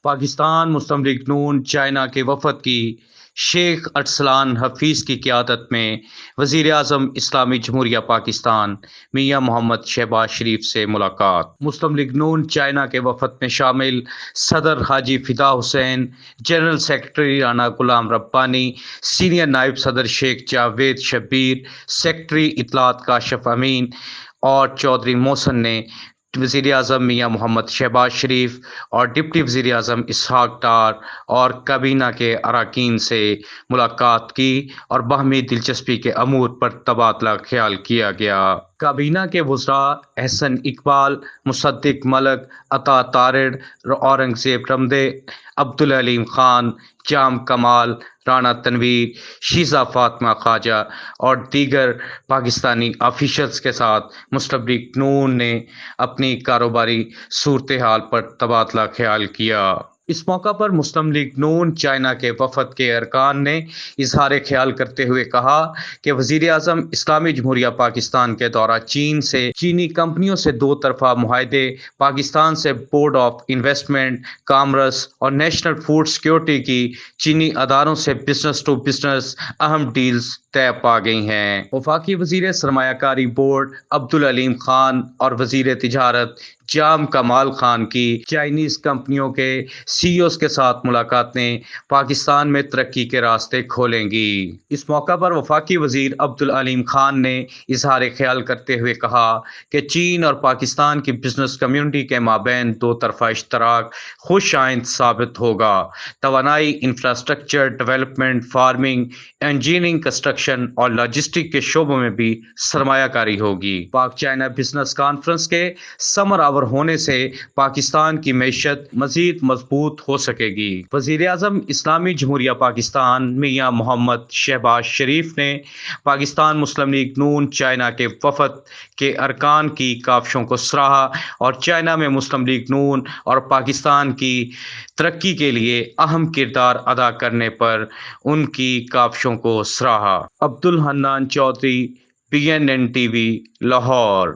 پاکستان مسلم league نون China کے وفد کی شیخ ارسلان حفیظ کی قیادت میں وزیر اعظم اسلامی جمہوریہ پاکستان میاں محمد شہباز شریف سے ملاقات۔ مسلم لیگ نون چائنا کے وفد میں شامل صدر حاجی فدا حسین، جنرل سیکرٹری رانا غلام ربانی، سینئر نائب صدر شیخ جاوید شبیر، سیکرٹری اطلاعات کاشف امین اور چودھری محسن نے وزیر اعظم میاں محمد شہباز شریف اور ڈپٹی وزیر اعظم اسحاق ڈار اور کابینہ کے اراکین سے ملاقات کی اور باہمی دلچسپی کے امور پر تبادلہ خیال کیا گیا۔ کابینہ کے وزراء احسن اقبال، مصدق ملک، عطا تارڑ، اورنگزیب رمدے، عبدالعلیم خان، جام کمال، رانا تنویر، شیزہ فاطمہ خواجہ اور دیگر پاکستانی آفیشلز کے ساتھ مسلم لیگ نون نے اپنی کاروباری صورتحال پر تبادلہ خیال کیا۔ اس موقع پر مسلم لیگ نون چائنا کے وفد کے ارکان نے اظہار خیال کرتے ہوئے کہا کہ وزیر اعظم اسلامی جمہوریہ پاکستان کے دورہ چین سے چینی کمپنیوں سے دو طرفہ معاہدے، پاکستان سے بورڈ آف انویسٹمنٹ، کامرس اور نیشنل فوڈ سیکورٹی کی چینی اداروں سے بزنس ٹو بزنس اہم ڈیلز طے پا گئی ہیں۔ وفاقی وزیر سرمایہ کاری بورڈ عبدالعلیم خان اور وزیر تجارت جام کمال خان کی چائنیز کمپنیوں کے سی ای اوز کے ساتھ ملاقاتیں پاکستان میں ترقی کے راستے کھولیں گی۔ اس موقع پر وفاقی وزیر عبدالعلیم خان نے اظہار خیال کرتے ہوئے کہا کہ چین اور پاکستان کی بزنس کمیونٹی کے مابین دو طرفہ اشتراک خوش آئند ثابت ہوگا۔ توانائی، infrastructure development, farming, engineering, construction اور لاجسٹک کے شعبوں میں بھی سرمایہ کاری ہوگی۔ پاک چائنا بزنس کانفرنس کے ثمر آور ہونے سے پاکستان کی معیشت مزید مضبوط ہو سکے گی۔ وزیر اعظم اسلامی جمہوریہ پاکستان میاں محمد شہباز شریف نے پاکستان مسلم لیگ نون چائنا کے وفد کے ارکان کی کاوشوں کو سراہا اور چائنا میں مسلم لیگ نون اور پاکستان کی ترقی کے لیے اہم کردار ادا کرنے پر ان کی کاوشوں کو سراہا۔ Abdul Hannan Chaudhry, PNN TV، Lahore.